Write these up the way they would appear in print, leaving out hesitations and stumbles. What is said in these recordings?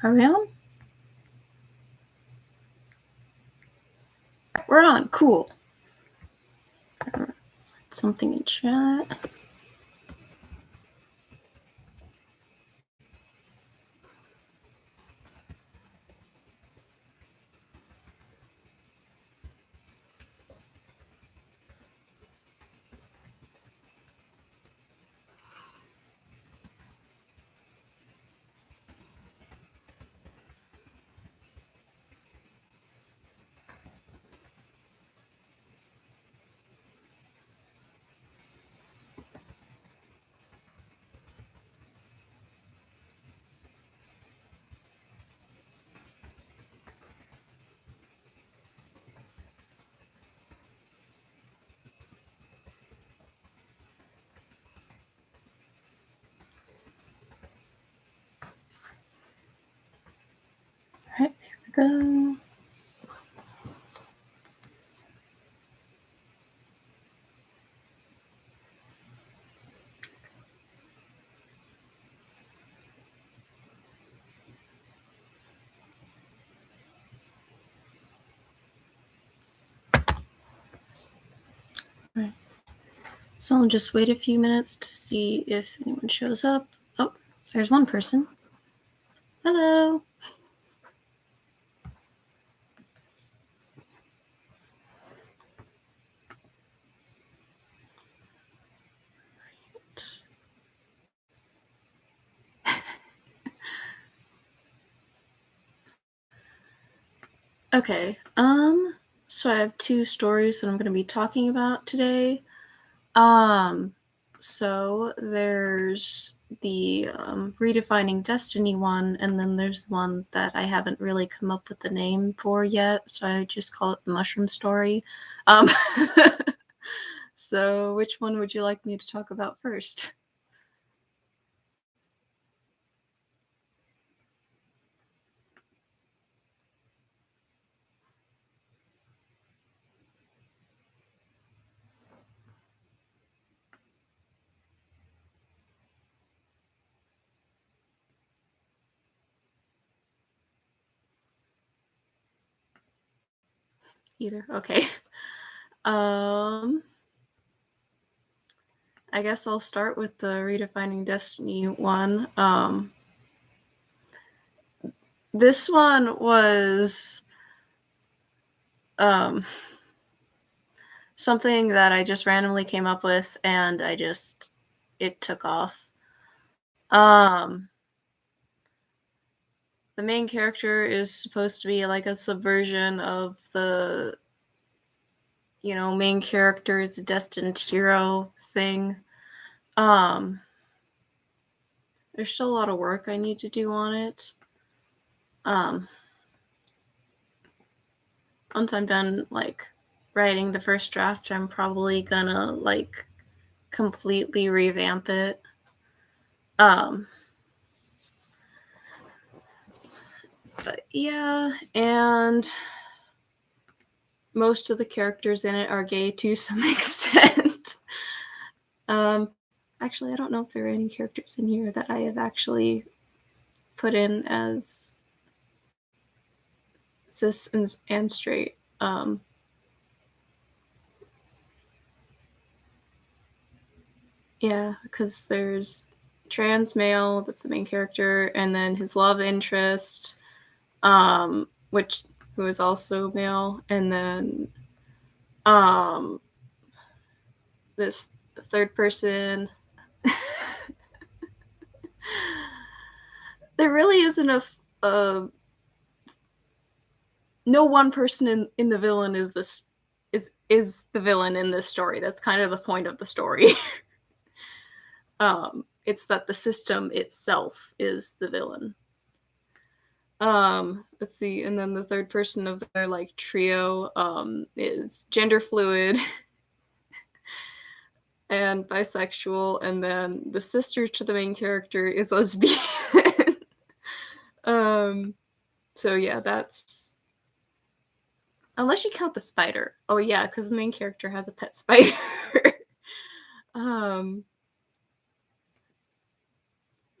Are we on? We're on. Cool. Something in chat. All right, there we go. Right. So I'll just wait a few minutes to see if anyone shows up. Oh, there's one person. Hello. Okay. So I have two stories that I'm going to be talking about today. So there's the Redefining Destiny one, and then there's one that I haven't really come up with the name for yet, so I just call it the Mushroom Story. So which one would you like me to talk about first? Either. Okay. I guess I'll start with the Redefining Destiny one. This one was something that I just randomly came up with, and it took off. The main character is supposed to be like a subversion of the, main character's destined hero thing. There's still a lot of work I need to do on it. Once I'm done, writing the first draft, I'm probably gonna, completely revamp it. But yeah, and most of the characters in it are gay to some extent. Actually, I don't know if there are any characters in here that I have actually put in as cis and straight. Yeah, because there's trans male, that's the main character, and then his love interest, who is also male, and then this third person. There really isn't no one person in the villain is the villain in this story. That's kind of the point of the story. It's that the system itself is the villain. Let's see, and then the third person of their trio is gender fluid and bisexual, and then the sister to the main character is lesbian. So yeah, that's, unless you count the spider. Oh yeah, because the main character has a pet spider. I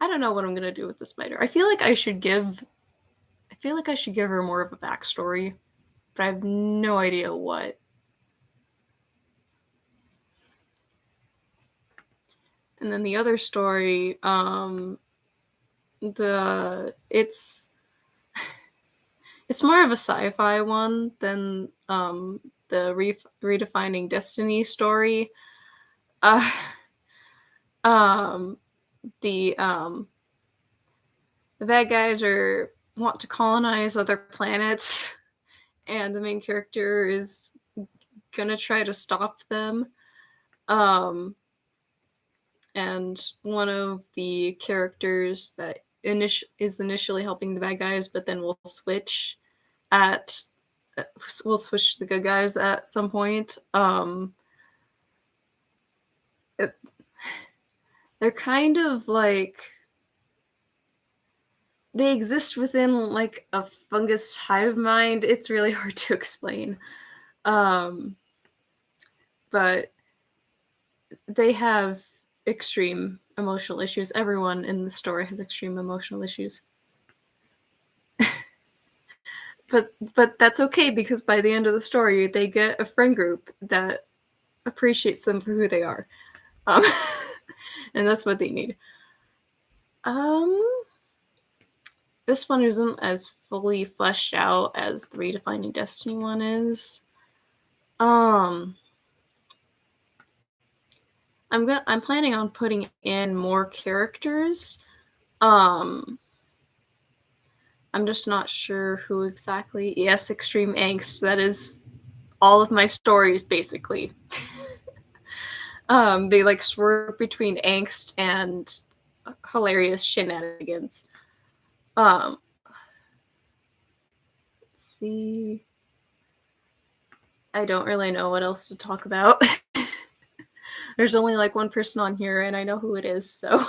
don't know what I'm gonna do with the spider. I feel like I should give I feel like I should give her more of a backstory, but I have no idea what. And then the other story, it's more of a sci-fi one than the redefining destiny story. Uh, the bad guys want to colonize other planets, and the main character is gonna try to stop them. And one of the characters that is initially helping the bad guys, but then will switch to the good guys at some point. They're kind of like, they exist within like a fungus hive mind. It's really hard to explain. But they have extreme emotional issues. Everyone in the story has extreme emotional issues. but that's okay, because by the end of the story, they get a friend group that appreciates them for who they are. And that's what they need. This one isn't as fully fleshed out as the Redefining Destiny one is. I'm planning on putting in more characters. I'm just not sure who exactly. Yes, extreme angst. That is all of my stories, basically. They like swerve between angst and hilarious shenanigans. Let's see. I don't really know what else to talk about. There's only like one person on here, and I know who it is, so.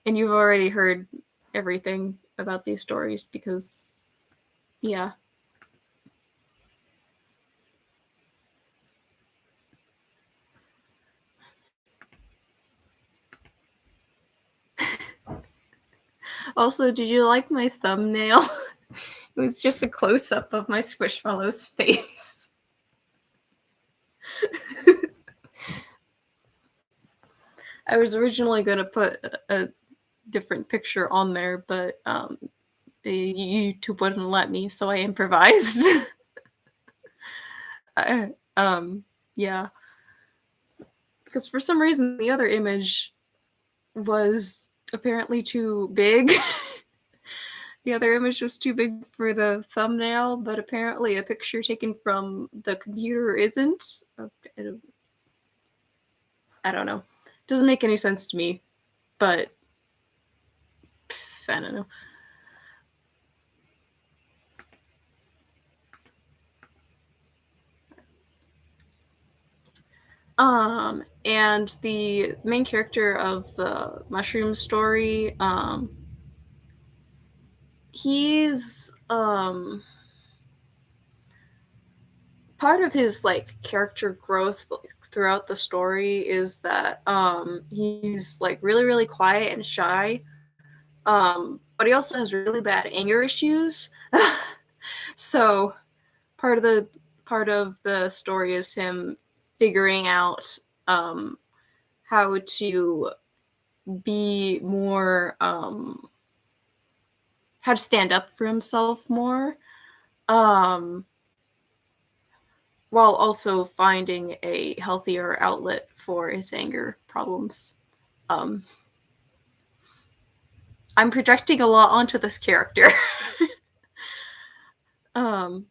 And you've already heard everything about these stories because, yeah. Also, did you like my thumbnail? It was just a close-up of my Squishmallow's face. I was originally going to put a different picture on there, but YouTube wouldn't let me, so I improvised. Yeah. Because for some reason, the other image was apparently too big. The other image was too big for the thumbnail, but apparently a picture taken from the computer isn't. I don't know. It doesn't make any sense to me, but I don't know. And the main character of the mushroom story, he's part of his like character growth throughout the story is that he's like really, really quiet and shy, but he also has really bad anger issues. So part of the story is him figuring out how to be more how to stand up for himself more, while also finding a healthier outlet for his anger problems. I'm projecting a lot onto this character. The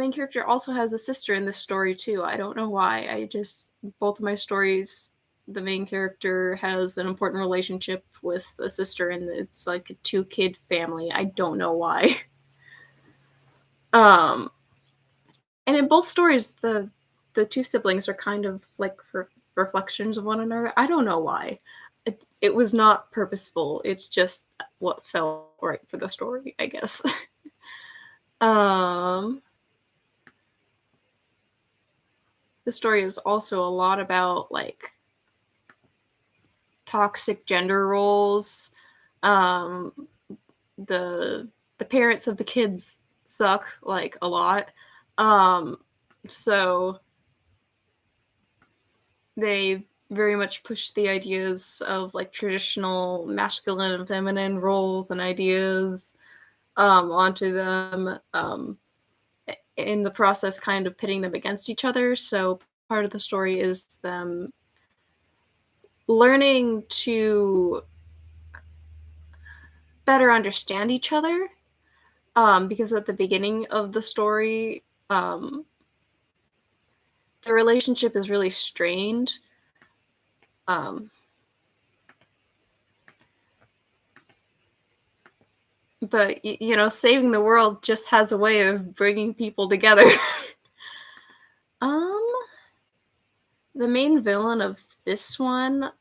main character also has a sister in this story too. I don't know why. Both of my stories, the main character has an important relationship with a sister, and it's like a 2-kid family. I don't know why. And in both stories, the 2 siblings are kind of like reflections of one another. I don't know why. It was not purposeful. It's just what felt right for the story, I guess. The story is also a lot about like toxic gender roles, the parents of the kids suck like a lot. So they very much push the ideas of like traditional masculine and feminine roles and ideas onto them, in the process kind of pitting them against each other. So part of the story is them learning to better understand each other, because at the beginning of the story, the relationship is really strained. But saving the world just has a way of bringing people together. um the main villain of this one,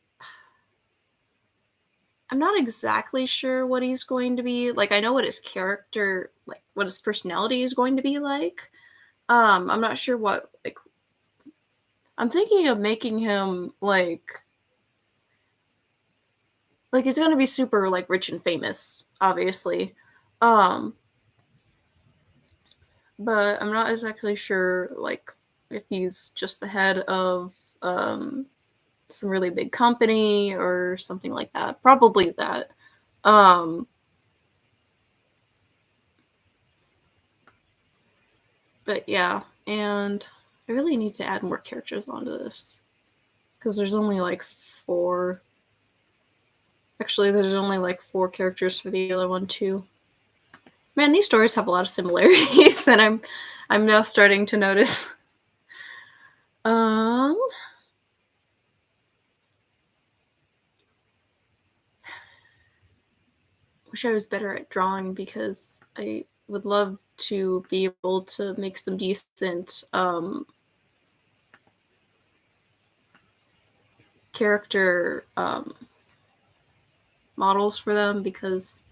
I'm not exactly sure what he's going to be. Like, I know what his character, like what his personality is going to be like. I'm not sure what, like, I'm thinking of making him like he's gonna be super like rich and famous, obviously. Um but I'm not exactly sure like if he's just the head of some really big company or something like that. Probably that. Um but yeah, and I really need to add more characters onto this because there's only like four. Actually, there's only like four characters for the other one too. Man, these stories have a lot of similarities, and I'm now starting to notice. Um, wish I was better at drawing because I would love to be able to make some decent character models for them because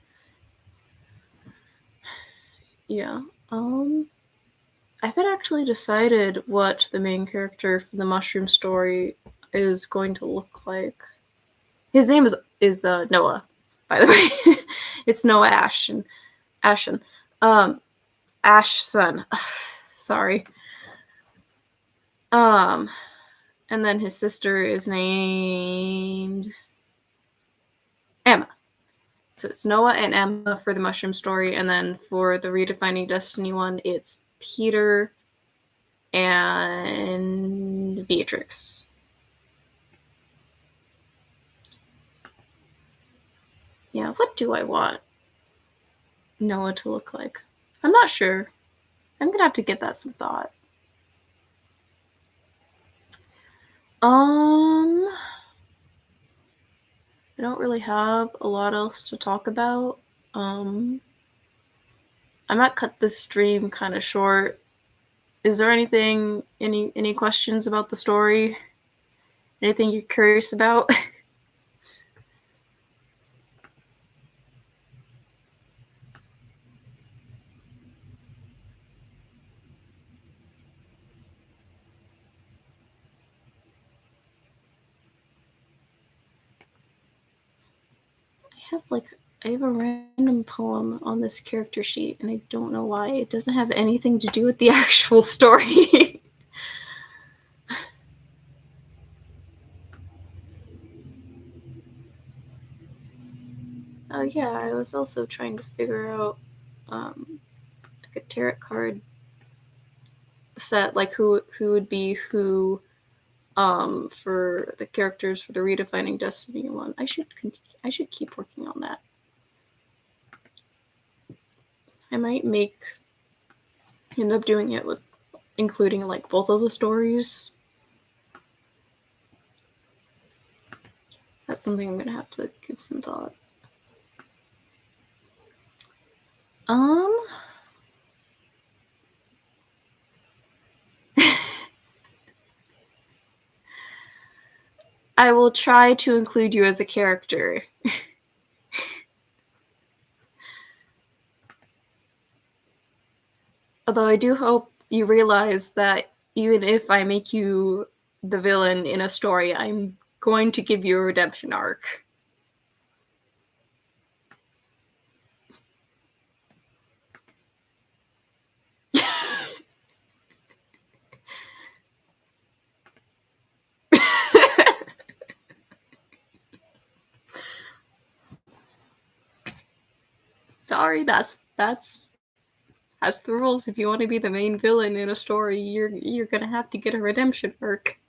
yeah. I haven't actually decided what the main character for the mushroom story is going to look like. His name is Noah, by the way. It's Noah Ashton. Ashton. Ash son. Sorry. And then his sister is named Emma. So it's Noah and Emma for the mushroom story, and then for the Redefining Destiny one, it's Peter and Beatrix. Yeah, what do I want Noah to look like? I'm not sure. I'm gonna have to give that some thought. I don't really have a lot else to talk about. I might cut this stream kind of short. Is there any questions about the story? Anything you're curious about? I have a random poem on this character sheet, and I don't know why. It doesn't have anything to do with the actual story. Oh yeah, I was also trying to figure out like a tarot card set, like who would be who for the characters for the Redefining Destiny one. I should keep working on that. I might end up doing it with including like both of the stories. That's something I'm gonna have to give some thought. I will try to include you as a character. Although I do hope you realize that even if I make you the villain in a story, I'm going to give you a redemption arc. sorry, that's the rules. If you want to be the main villain in a story, you're gonna have to get a redemption arc.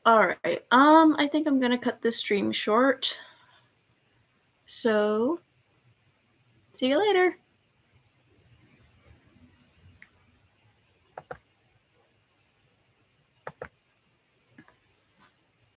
Alright, I think I'm gonna cut this stream short. So, see you later.